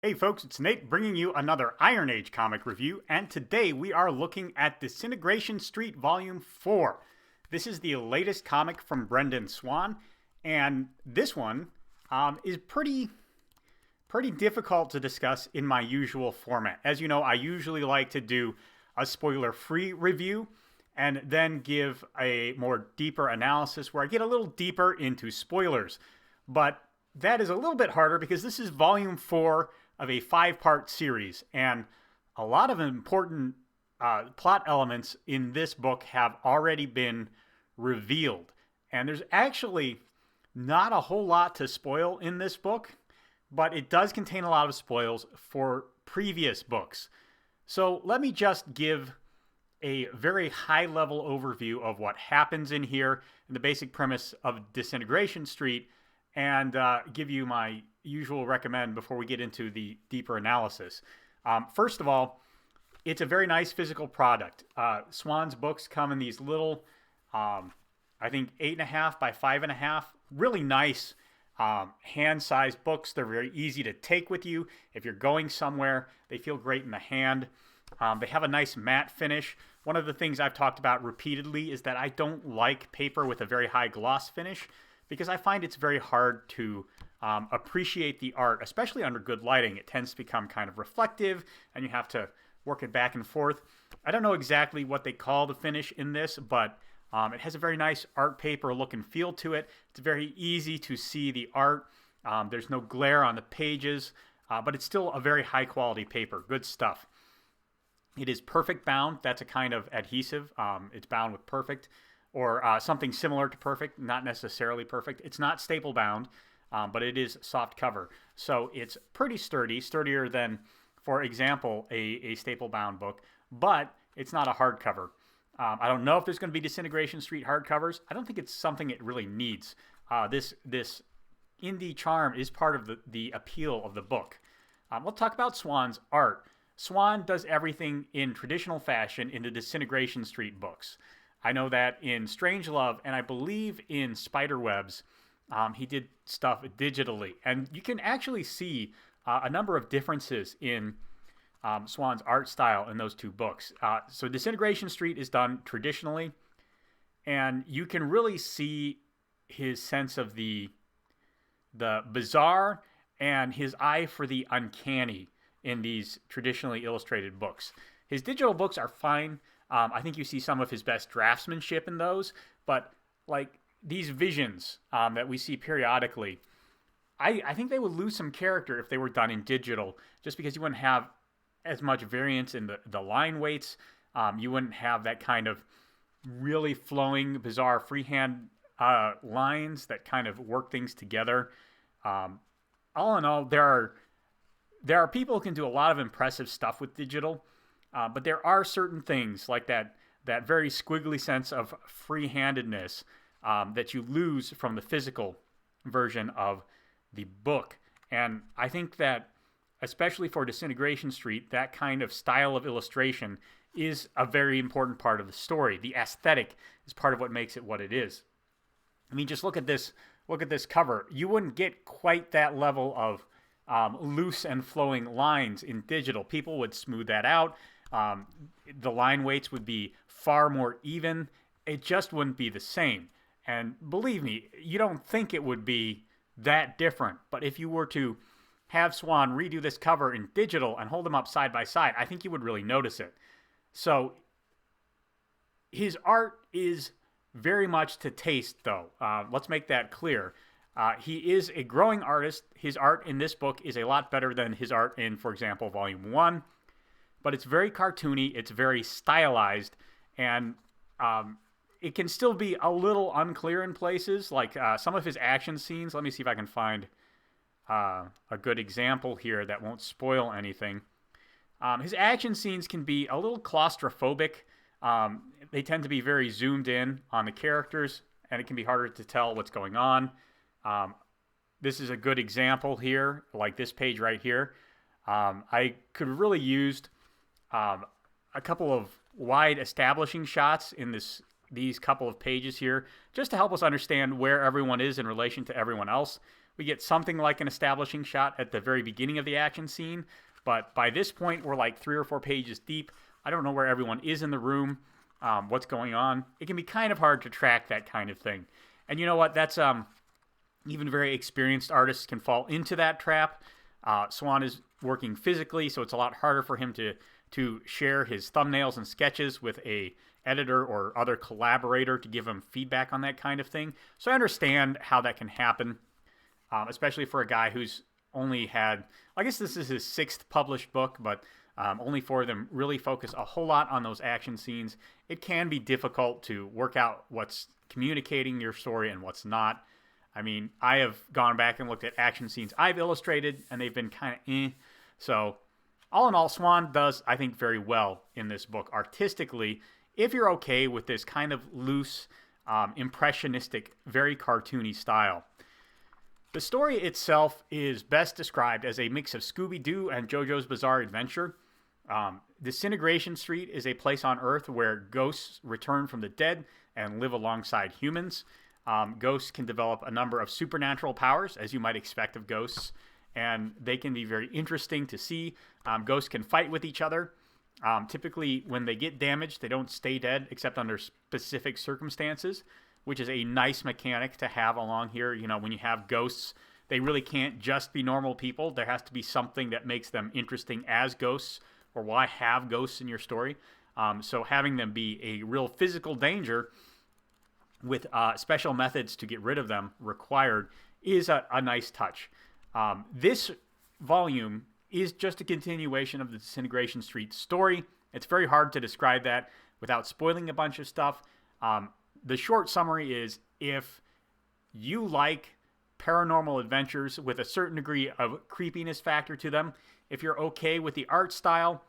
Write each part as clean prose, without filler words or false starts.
Hey folks, it's Nate bringing you another Iron Age comic review, and today we are looking at Disintegration Street Volume 4. This is the latest comic from Brendan Swan, and this one is pretty difficult to discuss in my usual format. As you know, I usually like to do a spoiler-free review and then give a more deeper analysis where I get a little deeper into spoilers. But that is a little bit harder because this is volume 4 of a 5-part series, and a lot of important plot elements in this book have already been revealed. And there's actually not a whole lot to spoil in this book, but it does contain a lot of spoils for previous books. So let me just give a very high-level overview of what happens in here and the basic premise of Disintegration Street, and give you my usual recommend before we get into the deeper analysis. First of all, it's a very nice physical product. Swan's books come in these little, I think 8.5 by 5.5, really nice hand-sized books. They're very easy to take with you. If you're going somewhere, they feel great in the hand. They have a nice matte finish. One of the things I've talked about repeatedly is that I don't like paper with a very high gloss finish because I find it's very hard to appreciate the art, especially under good lighting. It tends to become kind of reflective, and you have to work it back and forth. I don't know exactly what they call the finish in this, but it has a very nice art paper look and feel to it. It's very easy to see the art. There's no glare on the pages, but it's still a very high quality paper. Good stuff. It is perfect bound. That's a kind of adhesive. It's bound with perfect, or something similar to perfect, not necessarily perfect. It's not staple bound, but it is soft cover. So it's pretty sturdy, sturdier than, for example, a staple bound book, but it's not a hardcover. I don't know if there's going to be Disintegration Street hardcovers. I don't think it's something it really needs. This indie charm is part of the appeal of the book. We'll talk about Swan's art. Swan does everything in traditional fashion in the Disintegration Street books. I know that in Strangelove, and I believe in Spiderwebs, he did stuff digitally. And you can actually see a number of differences in Swan's art style in those two books. So Disintegration Street is done traditionally, and you can really see his sense of the bizarre and his eye for the uncanny in these traditionally illustrated books. His digital books are fine. I think you see some of his best draftsmanship in those, but like these visions that we see periodically, I think they would lose some character if they were done in digital, just because you wouldn't have as much variance in the line weights. You wouldn't have that kind of really flowing, bizarre freehand lines that kind of work things together. All in all, there are people who can do a lot of impressive stuff with digital, but there are certain things like that very squiggly sense of free-handedness that you lose from the physical version of the book. And I think that, especially for Disintegration Street, that kind of style of illustration is a very important part of the story. The aesthetic is part of what makes it what it is. I mean, just look at this cover. You wouldn't get quite that level of loose and flowing lines in digital. People would smooth that out. The line weights would be far more even. It just wouldn't be the same. And believe me, you don't think it would be that different. But if you were to have Swan redo this cover in digital and hold them up side by side, I think you would really notice it. So his art is very much to taste, though. Let's make that clear. He is a growing artist. His art in this book is a lot better than his art in, for example, Volume 1. But it's very cartoony. It's very stylized. And it can still be a little unclear in places. Like some of his action scenes. Let me see if I can find a good example here that won't spoil anything. His action scenes can be a little claustrophobic. They tend to be very zoomed in on the characters, and it can be harder to tell what's going on. This is a good example here, like this page right here. I could have really used a couple of wide establishing shots in these couple of pages here, just to help us understand where everyone is in relation to everyone else. We get something like an establishing shot at the very beginning of the action scene, but by this point, we're like 3 or 4 pages deep. I don't know where everyone is in the room, what's going on. It can be kind of hard to track that kind of thing. And you know what? That's even very experienced artists can fall into that trap. Swan is working physically, so it's a lot harder for him to share his thumbnails and sketches with a editor or other collaborator to give him feedback on that kind of thing. So I understand how that can happen, especially for a guy who's only had, I guess this is his 6th published book, but only 4 of them really focus a whole lot on those action scenes. It can be difficult to work out what's communicating your story and what's not. I mean, I have gone back and looked at action scenes I've illustrated, and they've been kind of So all in all, Swan does, I think, very well in this book artistically, if you're okay with this kind of loose, impressionistic, very cartoony style. The story itself is best described as a mix of Scooby-Doo and JoJo's Bizarre Adventure. Disintegration Street is a place on Earth where ghosts return from the dead and live alongside humans. Ghosts can develop a number of supernatural powers, as you might expect of ghosts, and they can be very interesting to see. Ghosts can fight with each other. Typically, when they get damaged, they don't stay dead except under specific circumstances, which is a nice mechanic to have along here. You know, when you have ghosts, they really can't just be normal people. There has to be something that makes them interesting as ghosts, or why have ghosts in your story. So having them be a real physical danger with special methods to get rid of them required is a nice touch. This volume is just a continuation of the Disintegration Street story. It's very hard to describe that without spoiling a bunch of stuff. The short summary is, if you like paranormal adventures with a certain degree of creepiness factor to them, if you're okay with the art style,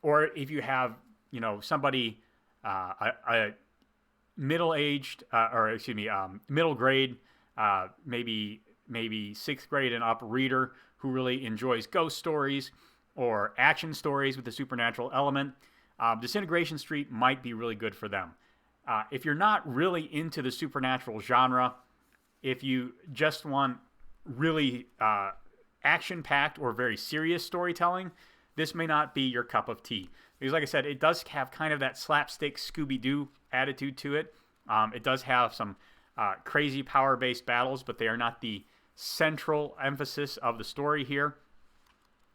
or if you have, you know, somebody, a middle-aged, middle grade, maybe 6th grade and up reader who really enjoys ghost stories or action stories with a supernatural element, Disintegration Street might be really good for them. If you're not really into the supernatural genre, if you just want really action-packed or very serious storytelling, this may not be your cup of tea. Because like I said, it does have kind of that slapstick Scooby-Doo attitude to it. It does have some crazy power-based battles, but they are not the central emphasis of the story here.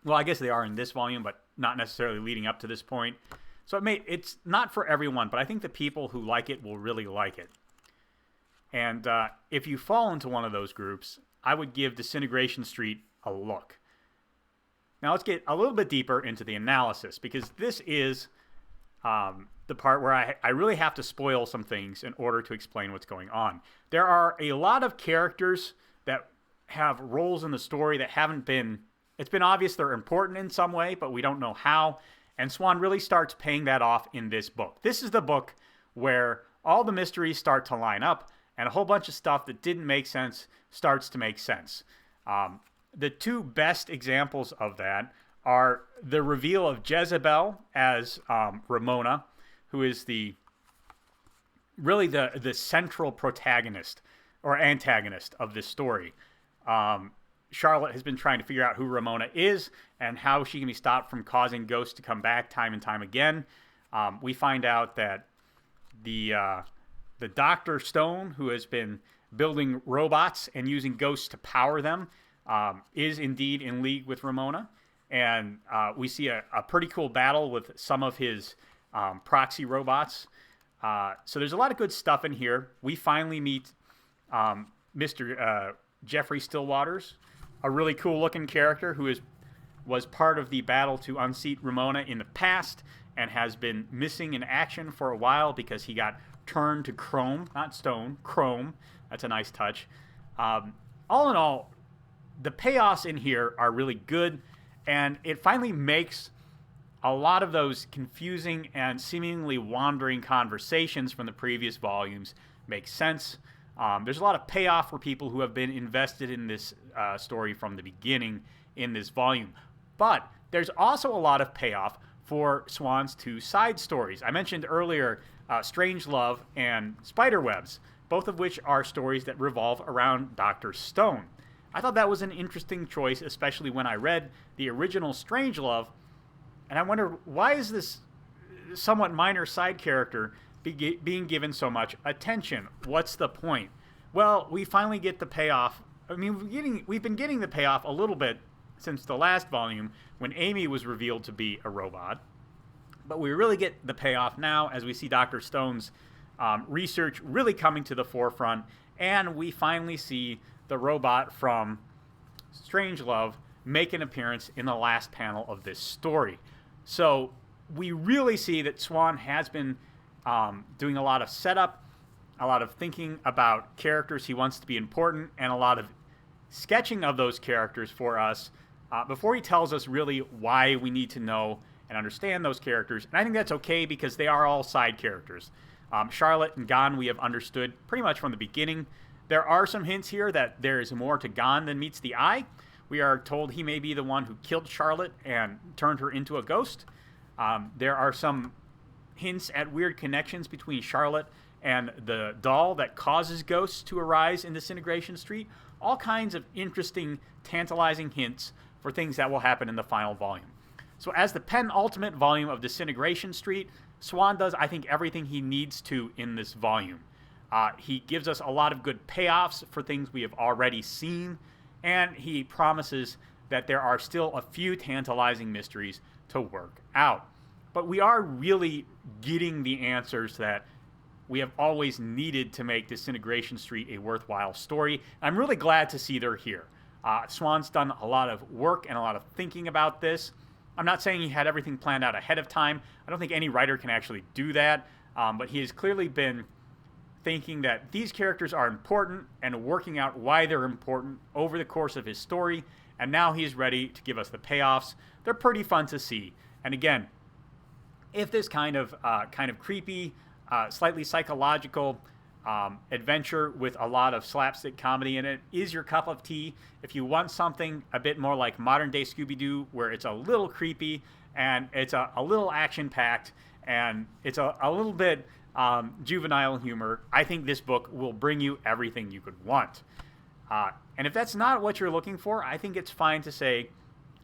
Well, I guess they are in this volume, but not necessarily leading up to this point. So it's not for everyone, but I think the people who like it will really like it. And if you fall into one of those groups, I would give Disintegration Street a look. Now let's get a little bit deeper into the analysis, because this is the part where I really have to spoil some things in order to explain what's going on. There are a lot of characters that have roles in the story that haven't been... It's been obvious they're important in some way, but we don't know how. And Swan really starts paying that off in this book. This is the book where all the mysteries start to line up, and a whole bunch of stuff that didn't make sense starts to make sense. The 2 best examples of that are the reveal of Jezebel as Ramona, who is really the central protagonist or antagonist of this story. Charlotte has been trying to figure out who Ramona is and how she can be stopped from causing ghosts to come back time and time again. We find out that the Dr. Stone, who has been building robots and using ghosts to power them, is indeed in league with Ramona. And we see a pretty cool battle with some of his proxy robots. So there's a lot of good stuff in here. We finally meet Mr. Jeffrey Stillwaters, a really cool looking character who was part of the battle to unseat Ramona in the past and has been missing in action for a while because he got turned to chrome, not stone, chrome. That's a nice touch. All in all, the payoffs in here are really good, and it finally makes a lot of those confusing and seemingly wandering conversations from the previous volumes make sense. There's a lot of payoff for people who have been invested in this story from the beginning in this volume. But there's also a lot of payoff for Swan's 2 side stories. I mentioned earlier Strange Love and Spiderwebs. both of which are stories that revolve around Dr. Stone. I thought that was an interesting choice, especially when I read the original Strangelove, and I wonder, why is this somewhat minor side character being given so much attention? What's the point? Well, we finally get the payoff. I mean, we've been getting the payoff a little bit since the last volume when Amy was revealed to be a robot. But we really get the payoff now as we see Dr. Stone's research really coming to the forefront, and we finally see the robot from Strangelove make an appearance in the last panel of this story. So we really see that Swan has been doing a lot of setup, a lot of thinking about characters he wants to be important, and a lot of sketching of those characters for us before he tells us really why we need to know and understand those characters. And I think that's okay because they are all side characters. Charlotte and Gon we have understood pretty much from the beginning. There are some hints here that there is more to Gon than meets the eye. We are told he may be the one who killed Charlotte and turned her into a ghost. There are some hints at weird connections between Charlotte and the doll that causes ghosts to arise in Disintegration Street. All kinds of interesting, tantalizing hints for things that will happen in the final volume. So as the penultimate volume of Disintegration Street, Swan does, I think, everything he needs to in this volume. He gives us a lot of good payoffs for things we have already seen, and he promises that there are still a few tantalizing mysteries to work out. But we are really getting the answers that we have always needed to make Disintegration Street a worthwhile story. I'm really glad to see they're here. Swan's done a lot of work and a lot of thinking about this. I'm not saying he had everything planned out ahead of time. I don't think any writer can actually do that, but he has clearly been thinking that these characters are important and working out why they're important over the course of his story, and now he's ready to give us the payoffs. They're pretty fun to see. And again, if this kind of creepy, slightly psychological adventure with a lot of slapstick comedy in it is your cup of tea, if you want something a bit more like modern-day Scooby-Doo, where it's a little creepy and it's a little action-packed and it's a little bit juvenile humor, I think this book will bring you everything you could want. And if that's not what you're looking for, I think it's fine to say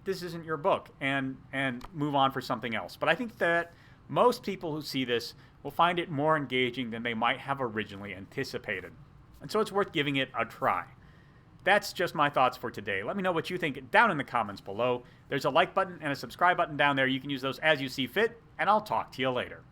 this isn't your book and move on for something else. But I think that most people who see this will find it more engaging than they might have originally anticipated. And so it's worth giving it a try. That's just my thoughts for today. Let me know what you think down in the comments below. There's a like button and a subscribe button down there. You can use those as you see fit, and I'll talk to you later.